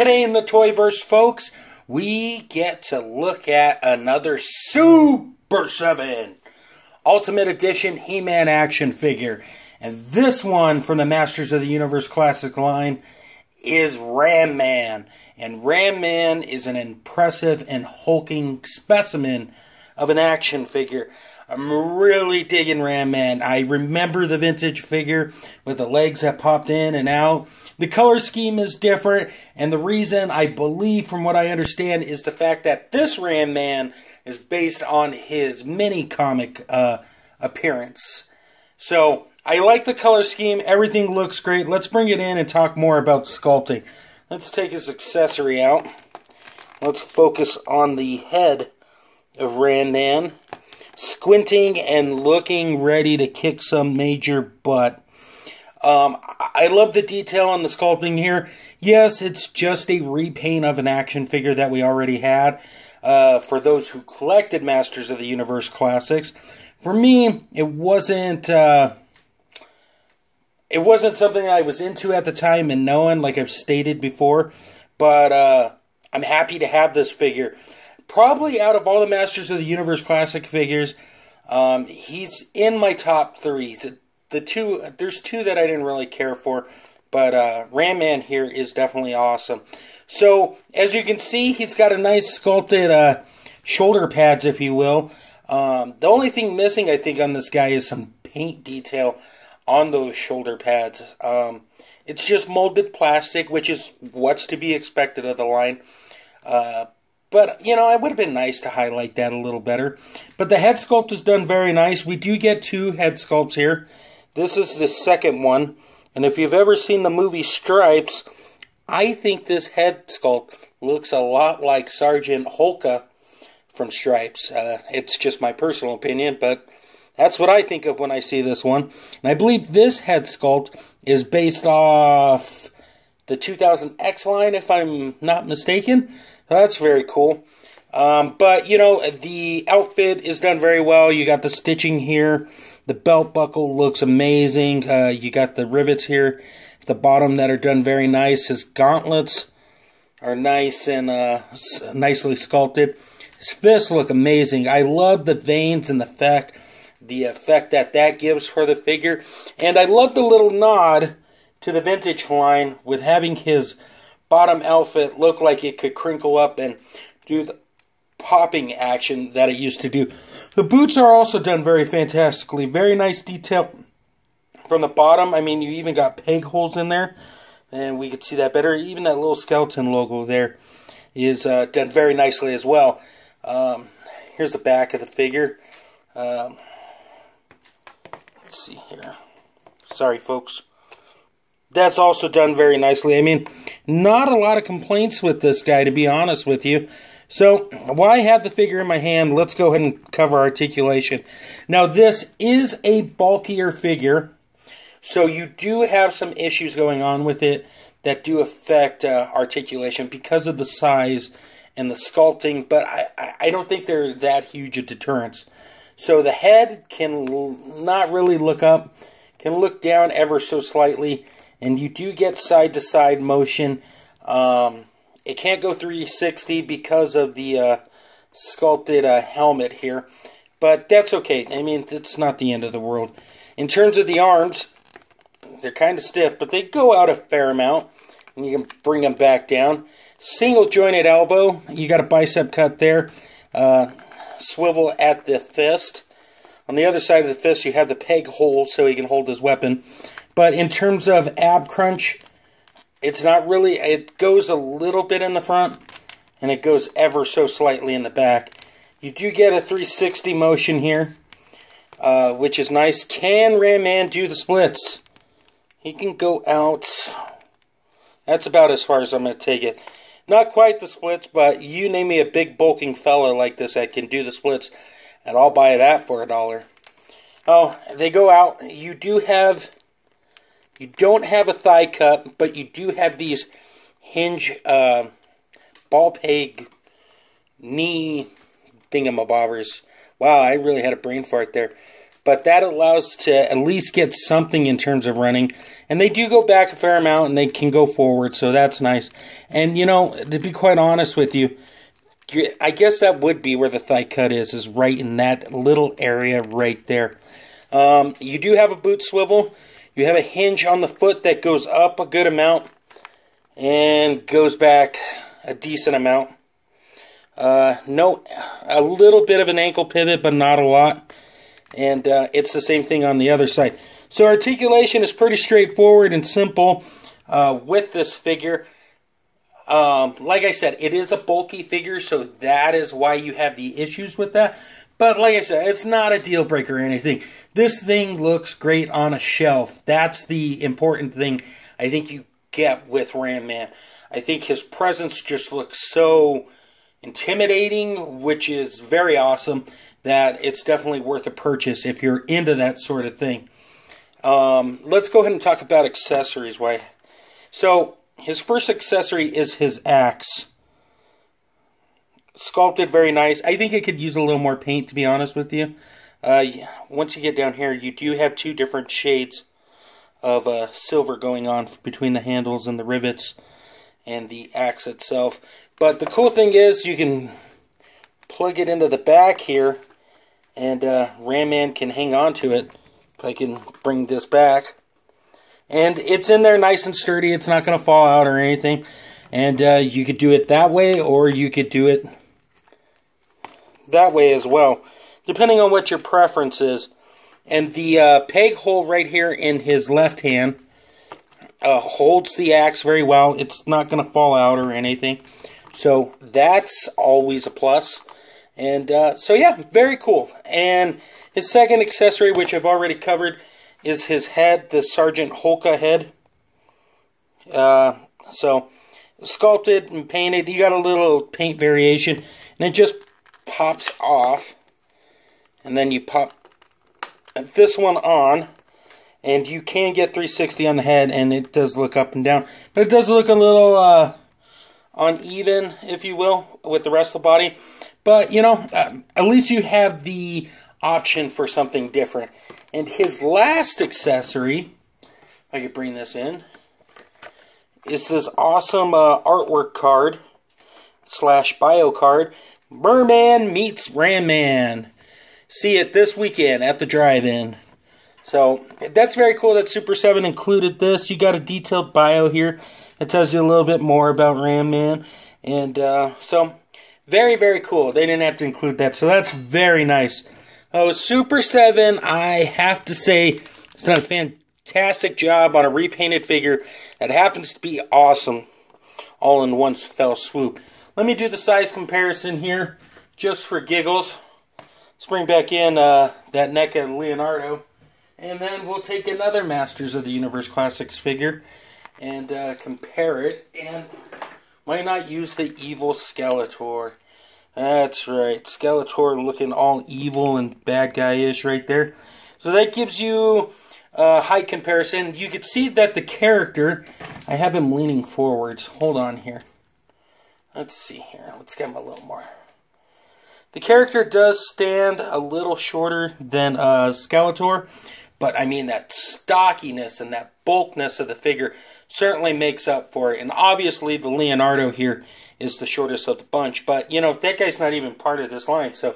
Today in the Toyverse, folks, we get to look at another Super7 Ultimate Edition He-Man action figure. And this one from the Masters of the Universe Classic line is Ram Man. And Ram Man is an impressive and hulking specimen of an action figure. I'm really digging Ram Man. I remember the vintage figure with the legs that popped in and out. The color scheme is different, and the reason, I believe, from what I understand, is the fact that this Ram Man is based on his mini-comic appearance. So, I like the color scheme. Everything looks great. Let's bring it in and talk more about sculpting. Let's take his accessory out. Let's focus on the head of Ram Man. Squinting and looking ready to kick some major butt. I love the detail on the sculpting here. Yes, it's just a repaint of an action figure that we already had. For those who collected Masters of the Universe Classics. For me, it wasn't something I was into at the time and knowing, like I've stated before. But I'm happy to have this figure. Probably out of all the Masters of the Universe Classic figures, he's in my top three. There's two that I didn't really care for, but Ram Man here is definitely awesome. So, as you can see, he's got a nice sculpted shoulder pads, if you will. The only thing missing, I think, on this guy is some paint detail on those shoulder pads. It's just molded plastic, which is what's to be expected of the line. But, you know, it would have been nice to highlight that a little better. But the head sculpt is done very nice. We do get two head sculpts here. This is the second one. And if you've ever seen the movie Stripes, I think this head sculpt looks a lot like Sergeant Holka from Stripes. It's just my personal opinion, but that's what I think of when I see this one. And I believe this head sculpt is based off the 2000 X line, if I'm not mistaken. That's very cool. But, you know, the outfit is done very well. You got the stitching here. The belt buckle looks amazing. You got the rivets here at the bottom that are done very nice. His gauntlets are nice and nicely sculpted. His fists look amazing. I love the veins and the effect that gives for the figure. And I love the little nod to the vintage line with having his bottom outfit look like it could crinkle up and do the popping action that it used to do. The boots are also done very fantastically. Very nice detail from the bottom. I mean, you even got peg holes in there, and we could see that better. Even that little skeleton logo there is done very nicely as well. Here's the back of the figure. Let's see here. Sorry, folks. That's also done very nicely. I mean, not a lot of complaints with this guy, to be honest with you. So, while I have the figure in my hand, let's go ahead and cover articulation. Now, this is a bulkier figure, so you do have some issues going on with it that do affect articulation because of the size and the sculpting, but I don't think they're that huge a deterrence. So, the head can not really look up, can look down ever so slightly, and you do get side-to-side motion. It can't go 360 because of the sculpted helmet here. But that's okay. I mean, it's not the end of the world. In terms of the arms, they're kind of stiff, but they go out a fair amount. And you can bring them back down. Single jointed elbow. You got a bicep cut there. Swivel at the fist. On the other side of the fist, you have the peg hole so he can hold his weapon. But in terms of ab crunch, it's not really, it goes a little bit in the front, and it goes ever so slightly in the back. You do get a 360 motion here, which is nice. Can Ram Man do the splits? He can go out. That's about as far as I'm going to take it. Not quite the splits, but you name me a big bulking fella like this that can do the splits, and I'll buy that for $1. Oh, they go out. You don't have a thigh cut, but you do have these hinge ball peg knee thingamabobbers. Wow, I really had a brain fart there. but that allows to at least get something in terms of running. And they do go back a fair amount, and they can go forward, so that's nice. And, you know, to be quite honest with you, I guess that would be where the thigh cut is right in that little area right there. You do have a boot swivel. You have a hinge on the foot that goes up a good amount and goes back a decent amount. A little bit of an ankle pivot, but not a lot. And it's the same thing on the other side. So articulation is pretty straightforward and simple with this figure. Like I said, it is a bulky figure, so that is why you have the issues with that. But like I said, it's not a deal breaker or anything. This thing looks great on a shelf. That's the important thing I think you get with Ram Man. I think his presence just looks so intimidating, which is very awesome, that it's definitely worth a purchase if you're into that sort of thing. Let's go ahead and talk about accessories. So his first accessory is his axe. Sculpted very nice. I think it could use a little more paint, to be honest with you. Once you get down here, you do have two different shades of silver going on between the handles and the rivets and the axe itself. But the cool thing is you can plug it into the back here, and Ram Man can hang on to it. If I can bring this back. And it's in there nice and sturdy. It's not going to fall out or anything. And you could do it that way, or you could do it that way as well, depending on what your preference is. And the peg hole right here in his left hand holds the axe very well. It's not going to fall out or anything. So that's always a plus. And so yeah, very cool. And his second accessory, which I've already covered, is his head, the Sergeant Holka head. So sculpted and painted. You got a little paint variation, and it just pops off. And then you pop this one on, and you can get 360 on the head, and it does look up and down. But it does look a little uneven, if you will, with the rest of the body. But, you know, at least you have the option for something different. And his last accessory, if I could bring this in, is this awesome artwork card / bio card. Merman meets Ram Man. See it this weekend at the drive-in. So that's very cool that Super7 included this. You got a detailed bio here that tells you a little bit more about Ram Man. And so very, very cool. They didn't have to include that. So that's very nice. Super7, I have to say, it's done a fantastic job on a repainted figure that happens to be awesome all in one fell swoop. Let me do the size comparison here just for giggles. Let's bring back in that NECA Leonardo, and then we'll take another Masters of the Universe Classics figure and compare it. And why not use the evil Skeletor? That's right, Skeletor looking all evil and bad guy-ish right there. So that gives you a height comparison. You can see that the character, I have him leaning forwards. Hold on here. Let's see here. Let's get him a little more. The character does stand a little shorter than Skeletor, but I mean that stockiness and that bulkiness of the figure certainly makes up for it. And obviously the Leonardo here is the shortest of the bunch, but you know, that guy's not even part of this line, so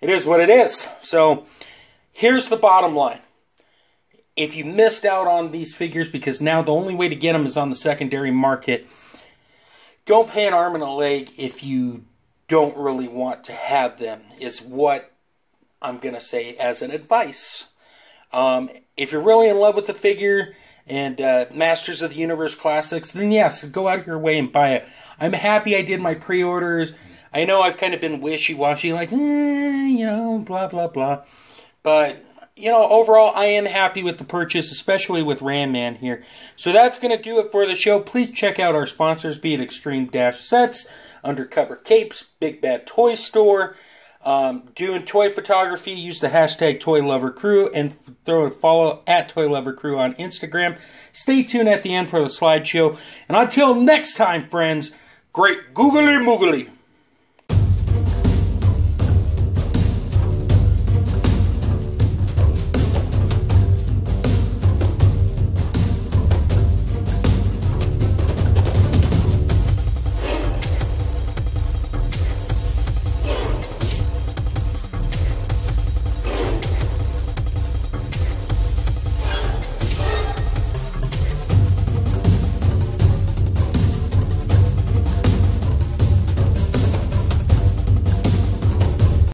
it is what it is. So here's the bottom line. If you missed out on these figures, because now the only way to get them is on the secondary market, don't pay an arm and a leg if you don't really want to have them, is what I'm going to say as an advice. If you're really in love with the figure and Masters of the Universe Classics, then yes, go out of your way and buy it. I'm happy I did my pre-orders. I know I've kind of been wishy-washy, like, you know, blah, blah, blah. But, you know, overall, I am happy with the purchase, especially with Ram Man here. So that's going to do it for the show. Please check out our sponsors, be it Extreme Dash Sets, Undercover Capes, Big Bad Toy Store, doing toy photography. Use the hashtag ToyLoverCrew and throw a follow at ToyLoverCrew on Instagram. Stay tuned at the end for the slideshow. And until next time, friends, great googly moogly.